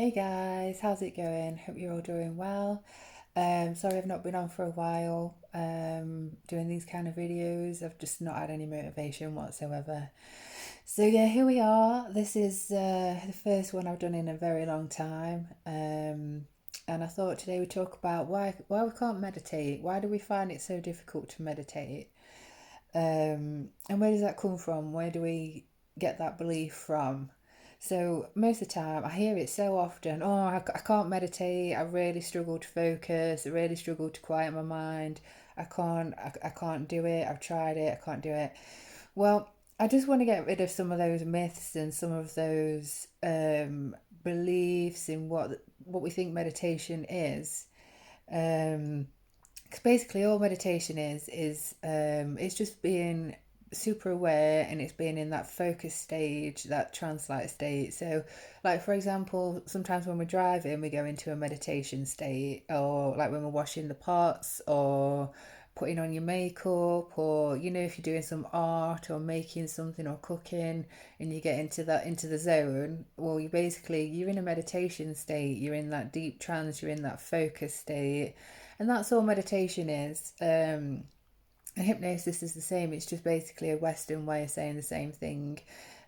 Hey guys, how's it going? Hope you're all doing well. Sorry I've not been on for a while doing these kind of videos. I've just not had any motivation whatsoever. So yeah, here we are. This is the first one I've done in a very long time. And I thought today we'd talk about why we can't meditate. Why do we find it so difficult to meditate? And where does that come from? Where do we get that belief from? So most of the time, I hear it so often. Oh, I can't meditate. I really struggle to focus. I really struggle to quiet my mind. I can't do it. I've tried it. I can't do it. Well, I just want to get rid of some of those myths and some of those beliefs in what we think meditation is. Um, because basically all meditation is it's just being super aware, and it's being in that focus stage, that trance-like state. So like for example, sometimes when we're driving we go into a meditation state, or like when we're washing the pots or putting on your makeup, or if you're doing some art or making something or cooking and you get into the zone. Well, you're in a meditation state, you're in that deep trance, you're in that focus state, and that's all meditation is. And hypnosis is the same. It's just basically a Western way of saying the same thing.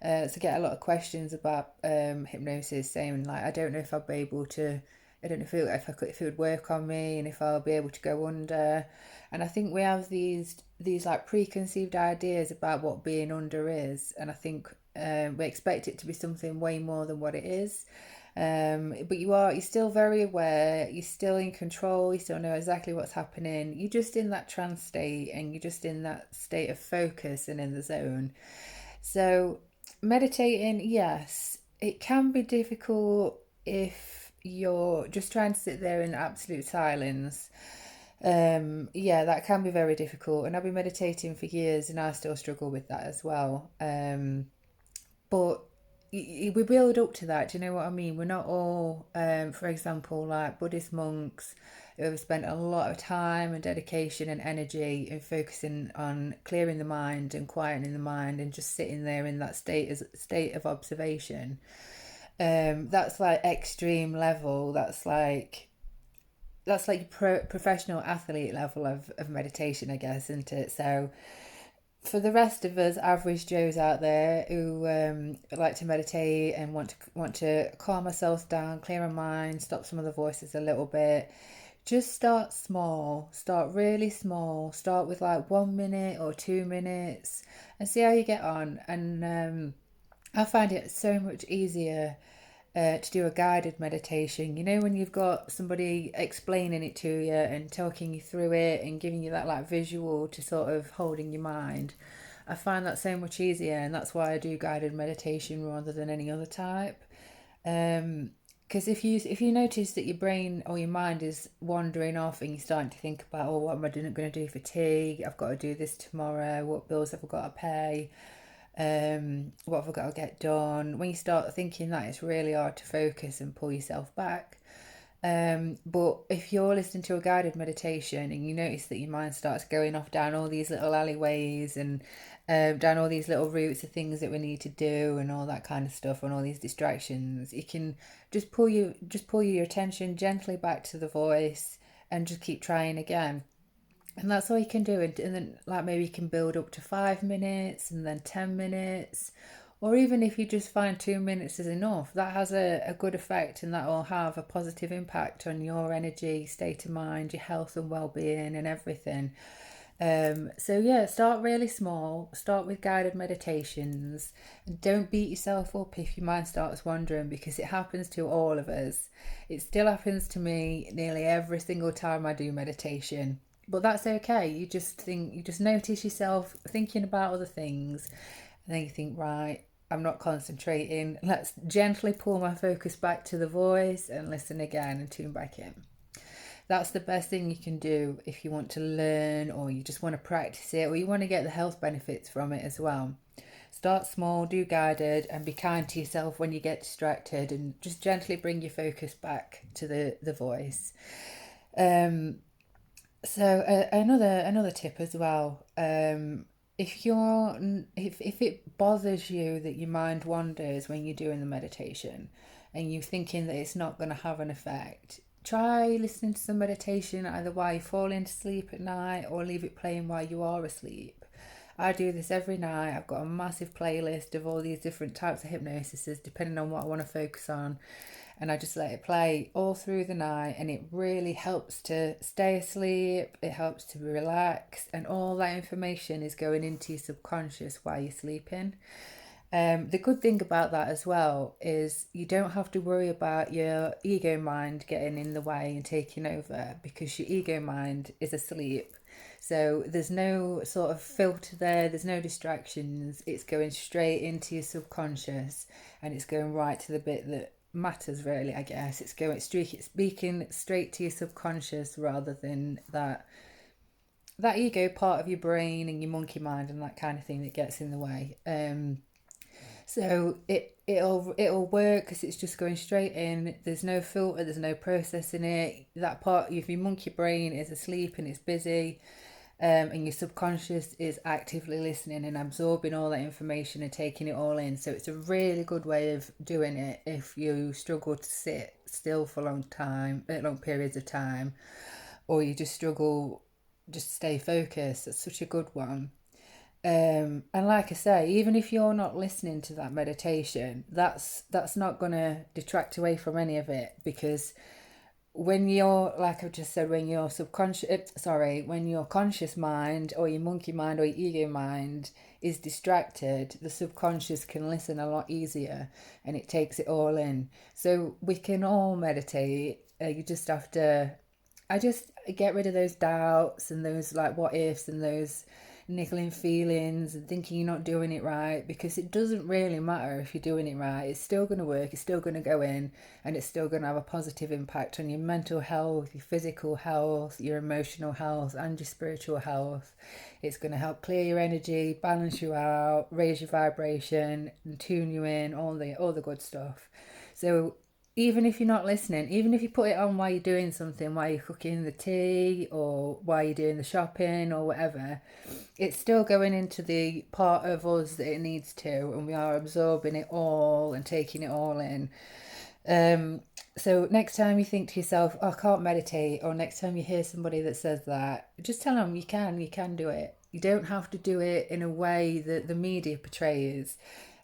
So I get a lot of questions about hypnosis, saying like, I don't know if I'll be able to. I don't know if it would work on me, and if I'll be able to go under. And I think we have these like preconceived ideas about what being under is, and I think we expect it to be something way more than what it is. But you're still very aware, you're still in control, you still know exactly what's happening. You're just in that trance state, and you're just in that state of focus and in the zone. So meditating, yes, it can be difficult if you're just trying to sit there in absolute silence. Yeah, that can be very difficult, and I've been meditating for years and I still struggle with that as well. But we build up to that. Do you know what I mean? We're not all, for example, like Buddhist monks who have spent a lot of time and dedication and energy in focusing on clearing the mind and quieting the mind and just sitting there in that state of observation. That's like extreme level. That's like professional athlete level of meditation, I guess, isn't it? So for the rest of us average Joes out there who like to meditate and want to calm ourselves down, clear our mind, stop some of the voices a little bit, just start small. Start really small. Start with like 1 minute or 2 minutes and see how you get on. And I find it so much easier to do a guided meditation. When you've got somebody explaining it to you and talking you through it and giving you that like visual to sort of hold in your mind. I find that so much easier, and that's why I do guided meditation rather than any other type. Because if you notice that your brain or your mind is wandering off and you're starting to think about, oh, what am I going to do for tea? I've got to do this tomorrow. What bills have I got to pay? What have I got to get done? When you start thinking that, it's really hard to focus and pull yourself back. But if you're listening to a guided meditation and you notice that your mind starts going off down all these little alleyways and down all these little routes of things that we need to do and all that kind of stuff and all these distractions, you can just pull your attention gently back to the voice and just keep trying again. And that's all you can do. And then, like, maybe you can build up to 5 minutes and then 10 minutes. Or even if you just find 2 minutes is enough, that has a good effect, and that will have a positive impact on your energy, state of mind, your health and well being, and everything. So, yeah, start really small, start with guided meditations, and don't beat yourself up if your mind starts wandering, because it happens to all of us. It still happens to me nearly every single time I do meditation, but that's okay. You just notice yourself thinking about other things, and then you think, right, I'm not concentrating. Let's gently pull my focus back to the voice and listen again and tune back in. That's the best thing you can do if you want to learn, or you just want to practice it, or you want to get the health benefits from it as well. Start small, do guided, and be kind to yourself when you get distracted, and just gently bring your focus back to the voice. Um, so another tip as well. if it bothers you that your mind wanders when you're doing the meditation and you're thinking that it's not going to have an effect, try listening to some meditation either while you fall into sleep at night or leave it playing while you are asleep. I do this every night. I've got a massive playlist of all these different types of hypnosis depending on what I want to focus on, and I just let it play all through the night, and it really helps to stay asleep, it helps to relax, and all that information is going into your subconscious while you're sleeping. The good thing about that as well is you don't have to worry about your ego mind getting in the way and taking over, because your ego mind is asleep. So there's no sort of filter there, there's no distractions. It's going straight into your subconscious, and it's going right to the bit that matters, really, I guess. It's going speaking straight to your subconscious rather than that ego part of your brain and your monkey mind and that kind of thing that gets in the way. So it'll work because it's just going straight in. There's no filter, there's no processing it. That part of your monkey brain is asleep and it's busy, and your subconscious is actively listening and absorbing all that information and taking it all in. So it's a really good way of doing it if you struggle to sit still for long periods of time, or you just struggle just to stay focused. It's such a good one. And like I say, even if you're not listening to that meditation, that's not going to detract away from any of it, because when you're, like I've just said, when your when your conscious mind or your monkey mind or your ego mind is distracted, the subconscious can listen a lot easier and it takes it all in. So we can all meditate. You just have to, I just get rid of those doubts and those like what ifs and those niggling feelings and thinking you're not doing it right, because it doesn't really matter if you're doing it right. It's still going to work, it's still going to go in, and it's still going to have a positive impact on your mental health, your physical health, your emotional health, and your spiritual health. It's going to help clear your energy, balance you out, raise your vibration, and tune you in, all the good stuff. So even if you're not listening, even if you put it on while you're doing something, while you're cooking the tea or while you're doing the shopping or whatever, it's still going into the part of us that it needs to, and we are absorbing it all and taking it all in. So next time you think to yourself, oh, I can't meditate, or next time you hear somebody that says that, just tell them you can do it. You don't have to do it in a way that the media portrays.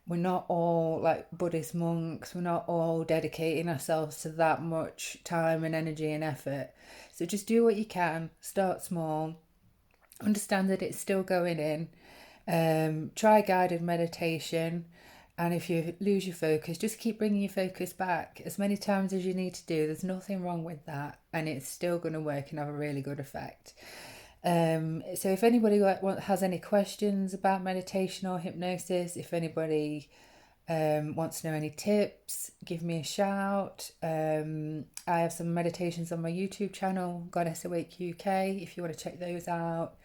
We're not all like Buddhist monks. We're not all dedicating ourselves to that much time and energy and effort. So just do what you can. Start small. Understand that it's still going in. Try guided meditation. And if you lose your focus, just keep bringing your focus back as many times as you need to do. There's nothing wrong with that. And it's still going to work and have a really good effect. So if anybody has any questions about meditation or hypnosis, if anybody wants to know any tips, give me a shout. I have some meditations on my YouTube channel, Goddess Awake UK, if you want to check those out.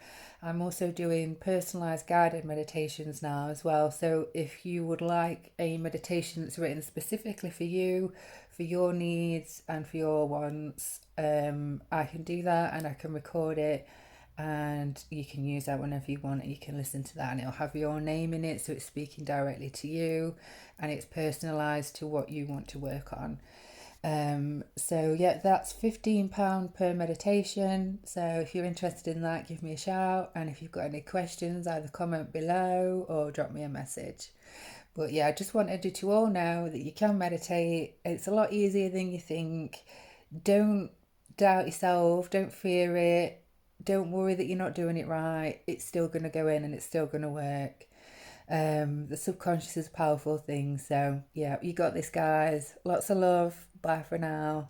I'm also doing personalised guided meditations now as well. So if you would like a meditation that's written specifically for you, for your needs and for your wants, I can do that, and I can record it, and you can use that whenever you want, and you can listen to that, and it'll have your name in it, so it's speaking directly to you and it's personalized to what you want to work on. So yeah, that's £15 per meditation. So if you're interested in that, give me a shout, and if you've got any questions, either comment below or drop me a message. But yeah, I just wanted you to all know that you can meditate. It's a lot easier than you think. Don't doubt yourself, don't fear it, don't worry that you're not doing it right. It's still going to go in and it's still going to work. The subconscious is a powerful thing. So yeah, you got this, guys. Lots of love. Bye for now.